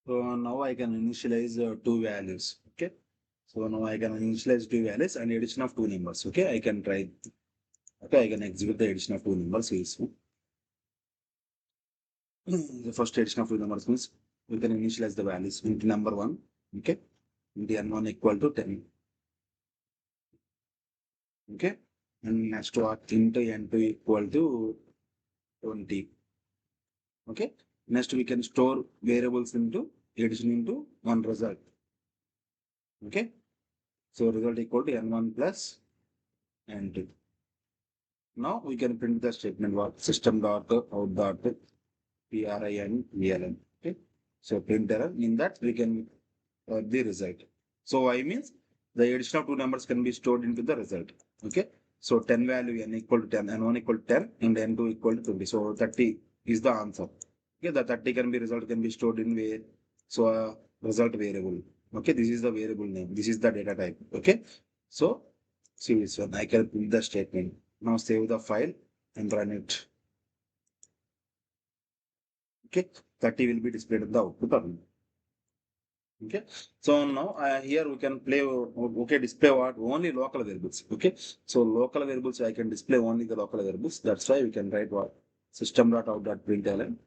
So now I can initialize two values. Okay. So now I can initialize two values and addition of two numbers. Okay. I can try. Okay. I can execute the addition of two numbers. So the first addition of two numbers means we can initialize the values into number one. Okay. Into n1 equal to 10. Okay. And next what into n2 equal to 20. Okay. Next we can store variables into addition into one result. Okay. So result equal to n1 plus n2. Now we can print the statement what system dot out dot println. Okay. So println in that we can the result. So I means the addition of two numbers can be stored into the result. Okay. So 10 value n equal to 10 and 1 equal to 10 and n2 equal to 20. So 30 is the answer. Okay. The 30 can be result can be stored in where. So result variable. Okay. This is the variable name. This is the data type. Okay. So see this one. I can print the statement. Now save the file and run it. Okay. 30 will be displayed in the output terminal. Okay. So now here we can play, okay, display what? Only local variables. Okay. So local variables, I can display only the local variables. That's why we can write what? System.out.println.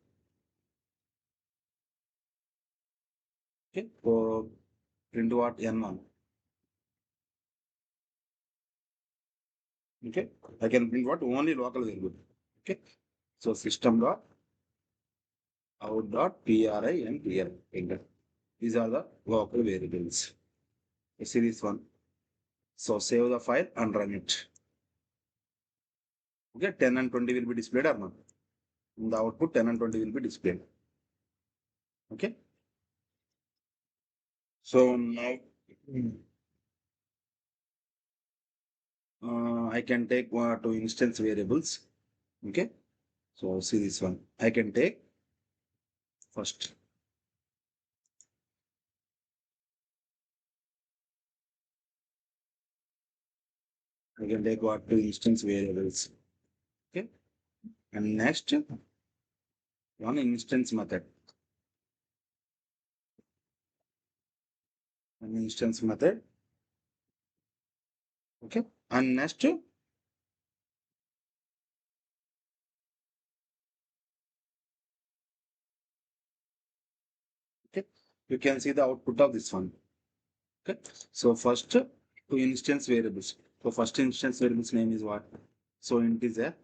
Okay. So print what? N1. Okay. I can print what? Only local variable. Okay. So system.out.println. These are the local variables. You see this one. So save the file and run it. Okay. 10 and 20 will be displayed or not? In the output 10 and 20 will be displayed. Okay. So now I can take two instance variables. Okay. So see this one. I can take first. I can take what two instance variables. Okay. And next one instance method. An instance method. Okay. And next, okay, you can see the output of this one. Okay. So first two instance variables. So first instance variables name is what? So integer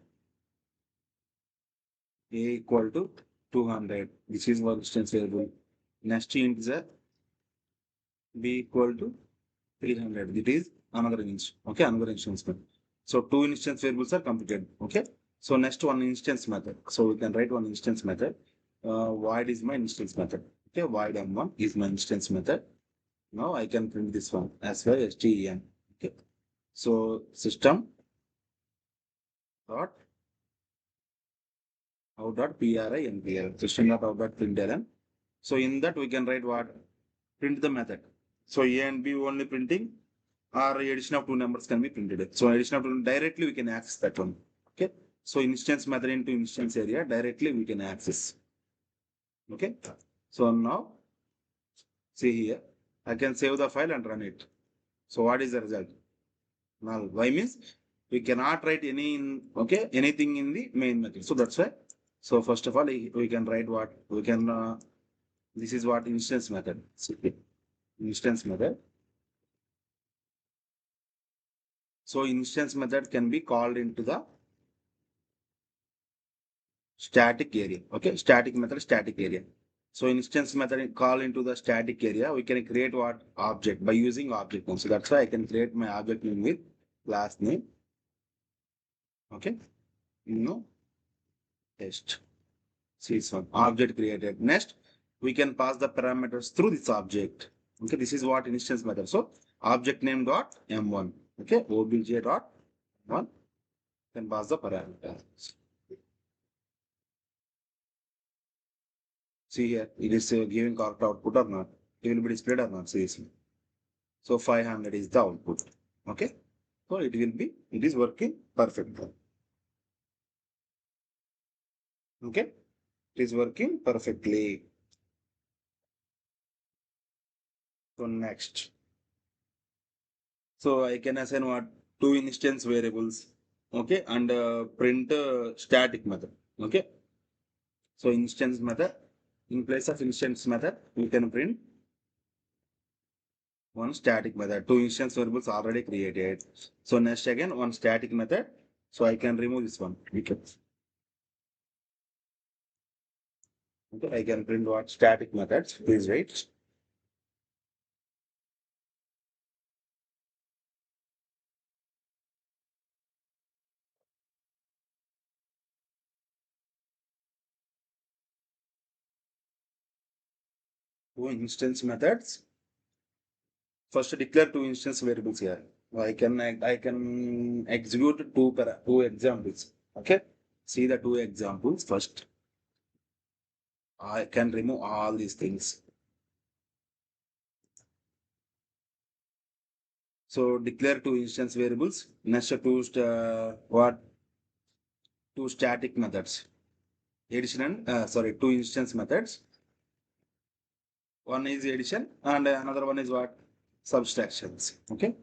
a equal to 200. This is one instance variable. Next integer b equal to 300. It is another instance. Okay, another instance method. So two instance variables are completed. Okay. So next one instance method. So we can write one instance method. Void is my instance method. Okay, void m1 is my instance method. Now I can print this one as well as ten. Okay. So system dot out dot println. System dot out dot println. So in that we can write what? Print the method. So A and B only printing or addition of two numbers can be printed. So addition of two directly we can access that one. Okay. So instance method into instance area directly we can access. Okay. So now see here, I can save the file and run it. So what is the result? Null. Why means we cannot write anything in the main method. So that's why. So first of all, we can write what we can. This is what instance method. Instance method. So instance method can be called into the static area. Okay, static method, static area. So instance method call into the static area. We can create what object by using object name. So that's why I can create my object name with class name. Okay, no test. See this one object created. Next, we can pass the parameters through this object. Okay, this is what instance method. So object name dot m1. Okay, obj dot one can pass the parameters. See here, it is giving correct output or not. It will be displayed or not. See this. So 500 is the output. Okay. So it is working perfectly. Okay. It is working perfectly. So next, so I can assign what two instance variables, okay, and print static method, okay. So instance method, in place of instance method, we can print one static method. Two instance variables already created. So next again one static method. So I can remove this one. Okay, I can print what static methods. Please wait. Two instance methods. First declare two instance variables here. I can execute two examples. Okay. See the two examples first. I can remove all these things. So declare two instance variables. Next two static methods. Addition and two instance methods. One is addition and another one is what? Subtractions. Okay.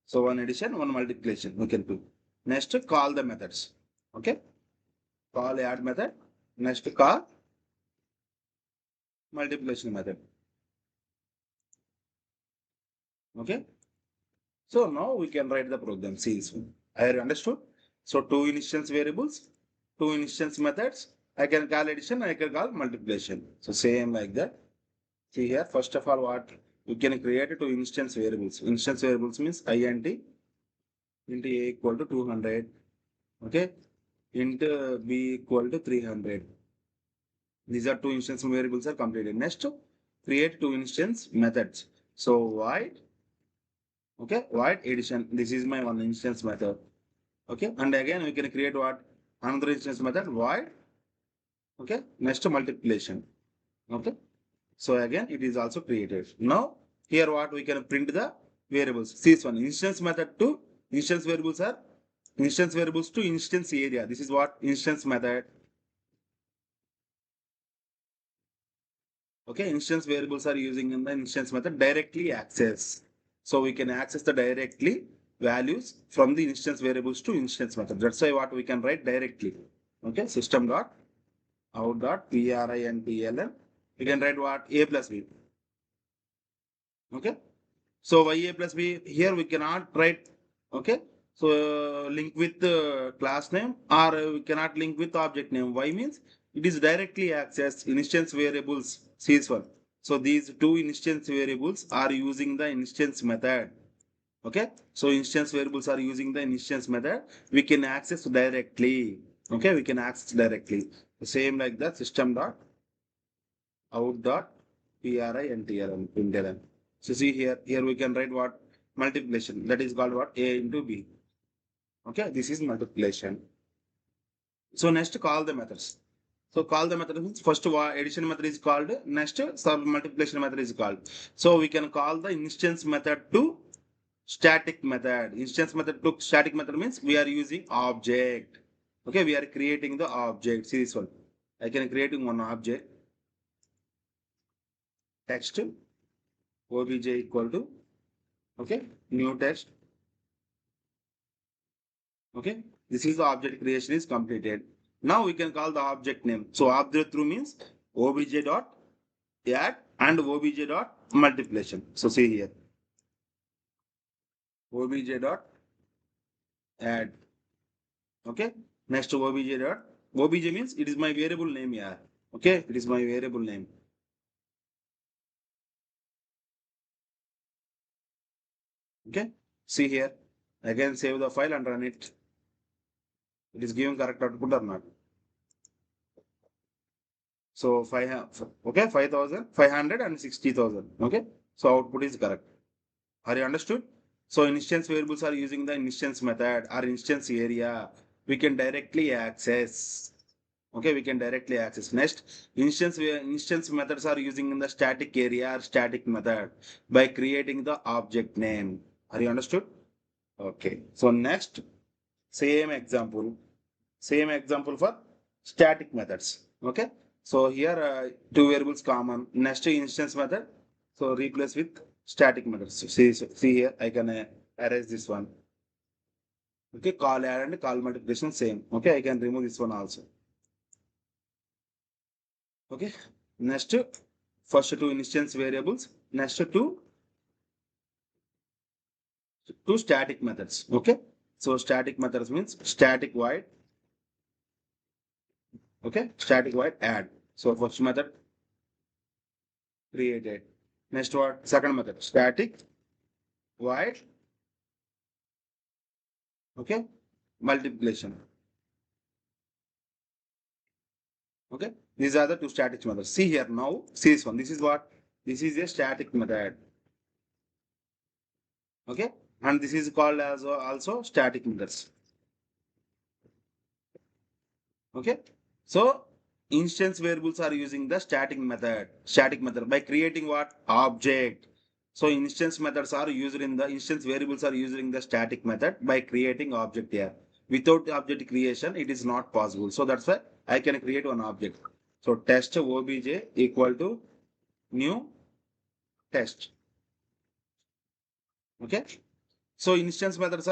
So one addition, one multiplication we can do. Next call the methods. Okay. Call add method. Next call multiplication method. Okay. So now we can write the program. See this one. I understood. So two instance variables, two instance methods. I can call addition, I can call multiplication. So same like that. See here, first of all, what we can create two instance variables. Instance variables means int int a equal to 200. Okay. Int b equal to 300. These are two instance variables are completed. Next, create two instance methods. So void, okay, void addition. This is my one instance method. Okay, and again we can create what? Another instance method void. Okay, next multiplication. Okay, so again it is also created. Now here what we can print the variables. See this one instance method to instance variables are instance variables to instance area. This is what instance method. Okay, instance variables are using in the instance method directly access. So we can access the directly values from the instance variables to instance method. That's why what we can write directly. Okay, system dot out dot printl. We can write what a plus b. Okay, so y a plus b here we cannot write. Okay, so link with class name or we cannot link with object name. Why means it is directly accessed instance variables. See this one. So these two instance variables are using the instance method. Okay, so instance variables are using the instance method. We can access directly. Okay, we can access directly. The same like that system dot out dot println. So see here we can write what multiplication. That is called what a into b. Okay, this is multiplication. So next call the methods. So call the method means first addition method is called, next sub multiplication method is called. So we can call the instance method to static method. Instance method to static method means we are using object. Okay, we are creating the object. See this one. I can create one object. Text obj equal to, okay, new text. Okay, this is the object creation is completed. Now we can call the object name. So object through means obj dot add and obj dot multiplication. So see here obj dot add. Okay, next obj dot obj means it is my variable name here. Okay, it is my variable name. Okay, see here again save the file and run it. It is giving correct output or not. So 5,000, 500 and 60,000. Okay, so output is correct. Are you understood? So instance variables are using the instance method or instance area. We can directly access. Okay, we can directly access. Next, instance methods are using in the static area or static method by creating the object name. Are you understood? Okay. So next, same example. Same example for static methods. Okay. So here two variables common. Next instance method. So replace with static methods. See here, I can erase this one. Okay, call add and call multiplication same. Okay, I can remove this one also. Okay, next first two instance variables, next two static methods. Okay, so static methods means static void. Okay, static void add. So first method created. Next what? Second method static void. Okay, multiplication. Okay, these are the two static methods. See here now. See this one. This is what? This is a static method. Okay, and this is called as also static methods. Okay, so instance variables are using the static method by creating what? Object. So instance methods are used in the instance variables are using the static method by creating object here. Without object creation, it is not possible. So that's why I can create one object. So test obj equal to new test. Okay. So instance variables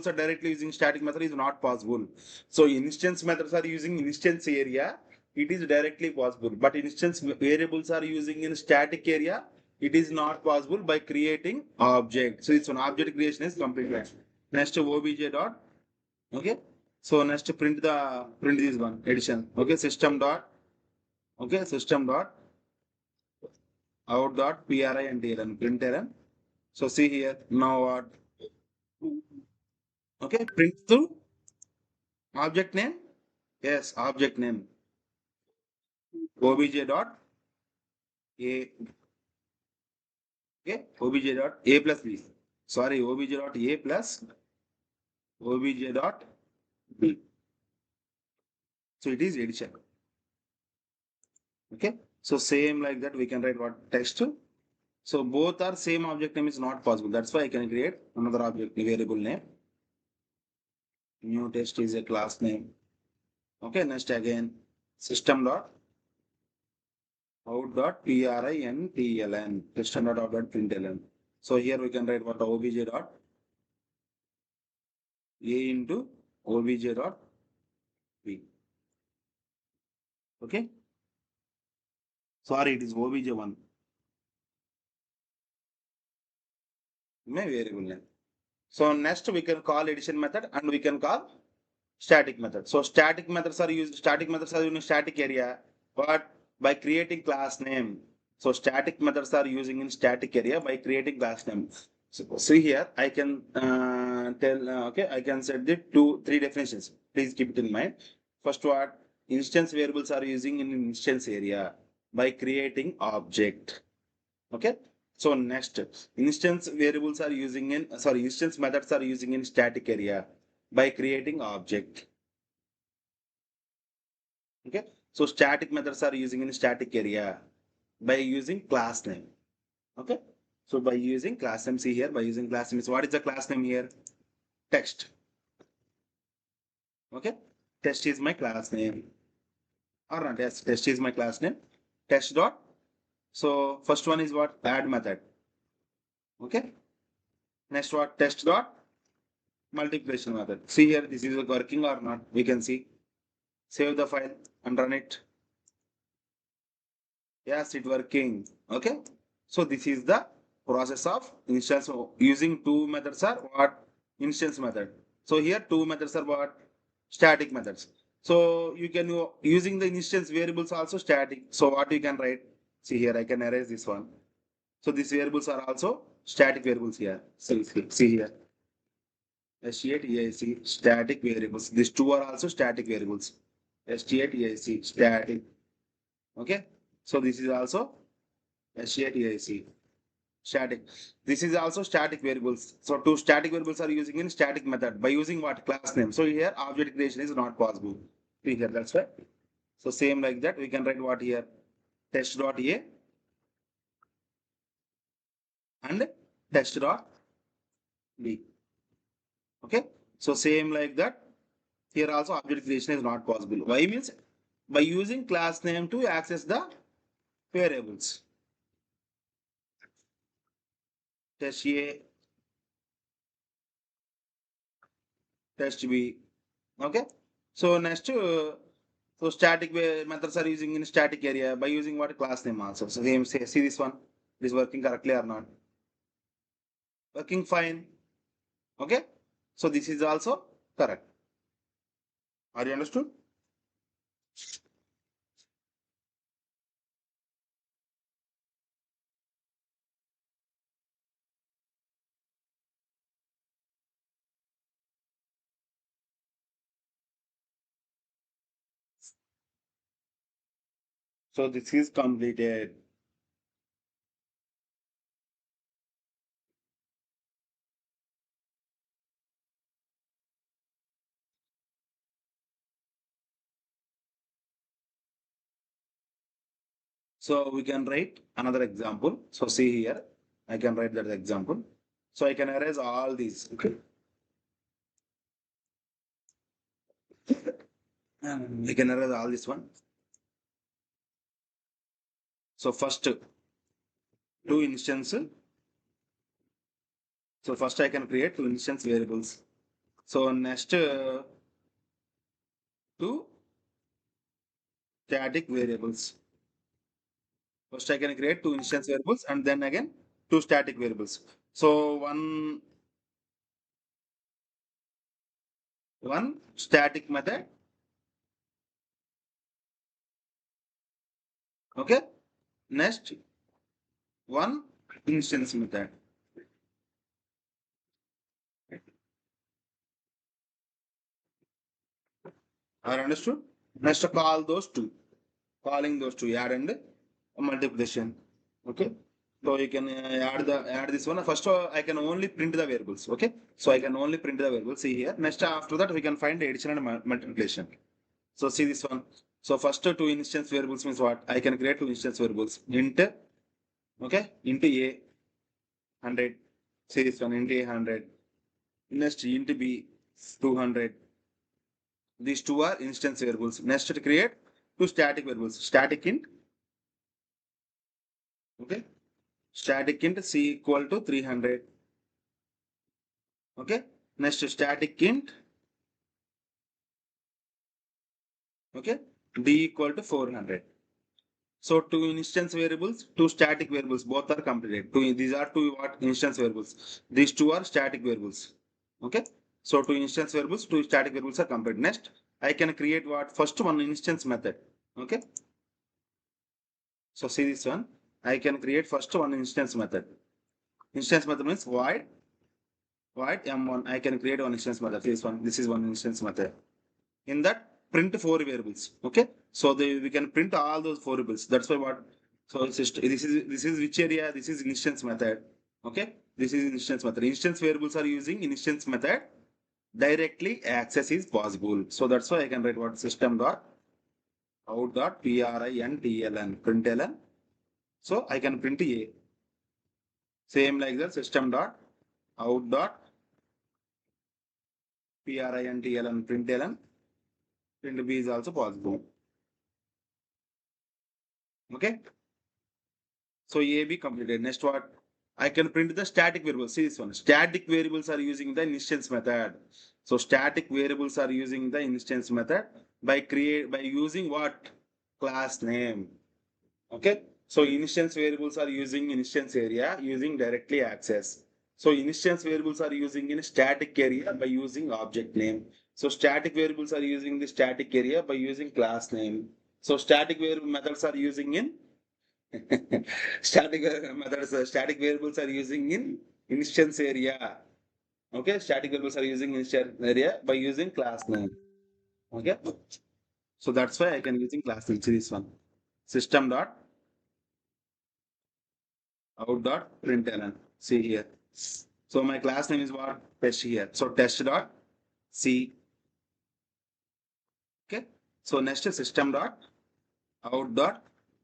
are directly using static method is not possible. So instance methods are using instance area. It is directly possible, but instance variables are using in static area. It is not possible by creating object. So it's an object creation is completely. Next obj dot. Okay. So next print this one addition. Okay. System dot. Okay. System dot out dot pri and ln print ln. So see here now what? Okay, print to object name. Yes, object name. Obj dot a. Okay, obj dot a plus b. Sorry, obj dot a plus obj dot b. So it is addition. Okay, so same like that we can write what text. So both are same object name is not possible. That's why I can create another object variable name. New test is a class name. Okay, next again system dot out dot println system dot out dot println. So here we can write what obj dot a into obj dot b. Okay. Sorry, it is obj1. My variable name. So next we can call addition method and we can call static method. So static methods are used in static area, but by creating class name. So static methods are using in static area by creating class name. So see here, I can okay, I can set the three definitions. Please keep it in mind. First what? Instance variables are using in instance area by creating object. Okay. So next, instance variables are using in, sorry, instance methods are using in static area by creating object. Okay. So static methods are using in static area by using class name. Okay. So by using class name, see here, by using class name, so what is the class name here? Text. Okay. Test is my class name. Or not, yes, test is my class name. Test dot. So first one is what? Add method. Okay. Next what? Test dot multiplication method. See here, this is working or not. We can see. Save the file and run it. Yes, it working. Okay. So this is the process of instance using two methods are what? Instance method. So here two methods are what? Static methods. So you can using the instance variables also static. So what you can write? See here, I can erase this one. So these variables are also static variables here. See here. ST8 EIC static variables. These two are also static variables. ST8 EIC static. Okay. So this is also ST8 EIC static. This is also static variables. So two static variables are using in static method by using what? Class name. So here object creation is not possible. See here, that's why. So same like that we can write what here? Test dot A and test dot B. Okay. So same like that. Here also object creation is not possible. Why means by using class name to access the variables. test A, test B. Okay. So next, so static methods are using in static area by using what class name also. So same say, see this one, it is working correctly or not? Working fine. Okay. So this is also correct. Are you understood? So this is completed. So we can write another example. So see here, I can write that example. So I can erase all these. Okay. I can erase all this one. So first two instance. So first I can create two instance variables. So next two static variables. First I can create two instance variables and then again two static variables. So one static method. Okay. Next one instance method. Are understood? Next call those two. Calling those two add and multiplication. Okay. So you can add this one. First I can only print the variables. Okay. So I can only print the variables. See here. Next after that we can find the addition and multiplication. So see this one. So first two instance variables means what? I can create two instance variables. Int, okay, int A 100. See this one, int A 100. Next int B 200. These two are instance variables. Next to create two static variables. Static int, okay. Static int C equal to 300. Okay. Next static int, okay, D equal to 400. So two instance variables, two static variables, both are completed. These are two what instance variables. These two are static variables. Okay. So two instance variables, two static variables are completed. Next, I can create what? First one instance method. Okay. So see this one. I can create first one instance method. Instance method means void M1. I can create one instance method. This one. This is one instance method. In that print four variables. Okay. So we can print all those four variables. That's why what. So this is which area? This is instance method. Okay. This is instance method. Instance variables are using instance method. Directly access is possible. So that's why I can write what system dot out dot println. So I can print A. Same like that system dot out dot println. Print B is also possible. Okay. So AB completed. Next what? I can print the static variables. See this one. Static variables are using the instance method. So static variables are using the instance method by using what? Class name. Okay. So instance variables are using instance area using directly access. So instance variables are using in static area by using object name. So static variables are using the static area by using class name. So static variable methods are using in static methods, static variables are using in instance area. Okay, static variables are using instance area by using class name. Okay, so that's why I can using class name. See this one, system dot out dot println. See here. So my class name is what? Test here. So test dot C. Okay. So next is system dot out dot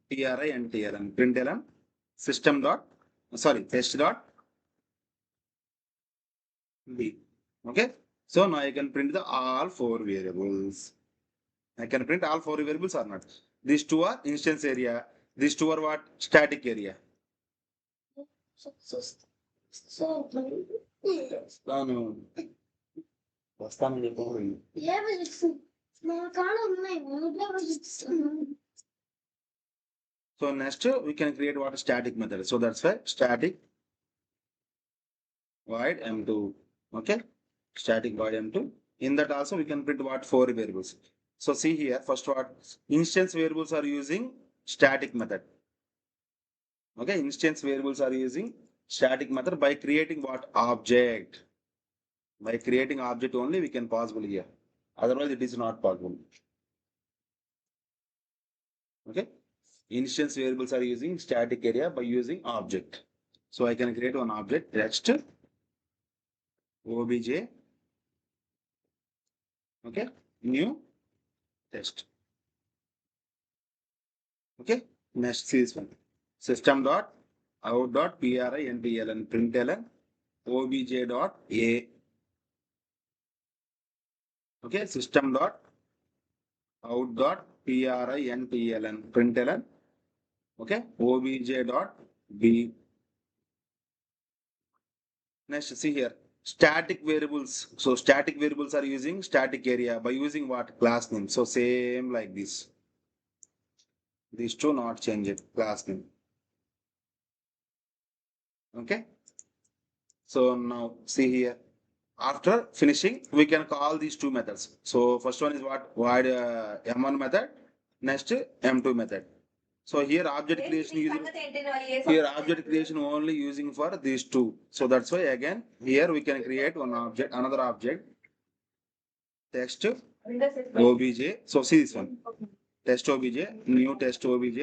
println system dot sorry test dot B. Okay. So now I can print the all four variables. I can print all four variables or not. These two are instance area. These two are what? Static area. So వస్తాను వస్తానని చెప్పు. So next we can create what static method. So that's why static void m2. Okay, static void m2. In that also we can print what 4 variables. So see here, first what instance variables are using static method. Okay, instance variables are using static method by creating what object. By creating object only we can possible here. Otherwise it is not possible. Okay, instance variables are using static area by using object. So I can create one object text obj. Okay, new test. Okay, next see this one. System dot out dot println println obj dot a. Okay, system dot out dot println println. Okay, obj dot b. Next, see here, static variables. So static variables are using static area by using what class name. So same like this. These two not change it, class name. Okay. So now see here. After finishing, we can call these two methods. So first one is what void m1 method. Next m2 method. So here object creation using here object creation only using for these two. So that's why again here we can create one object, another object text obj. So see this one, test obj, new test obj,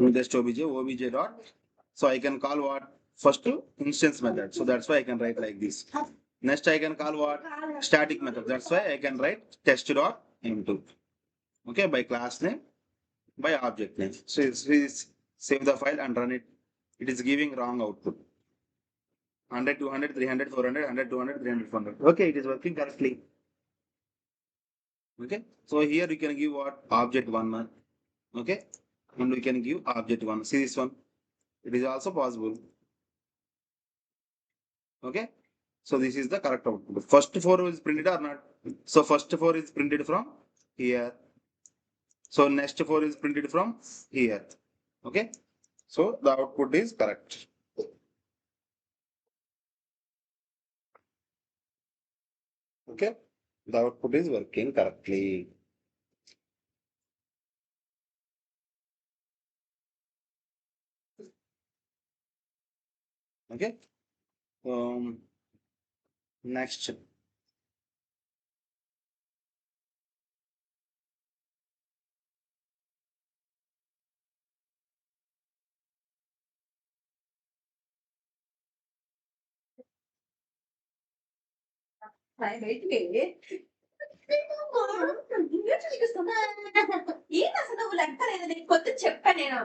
new test obj, obj dot. So I can call what first instance method. So that's why I can write like this. Next I can call what static method. That's why I can write test dot m2. Okay, by class name, by object name. So save the file and run it. It is giving wrong output. 100, 200, 300, 400, 100, 200, 300, 400. Okay, it is working correctly. Okay, so here you can give what object one. Okay, and we can give object one. See this one, it is also possible. Okay, so this is the correct output. First 4 is printed or not? So first 4 is printed from here. So next 4 is printed from here. Okay, so the output is correct. Okay, the output is working correctly. Okay, next. ఏంటి అసలు నువ్వు లెక్క లేదు నీకు కొత్త చెప్పా నేను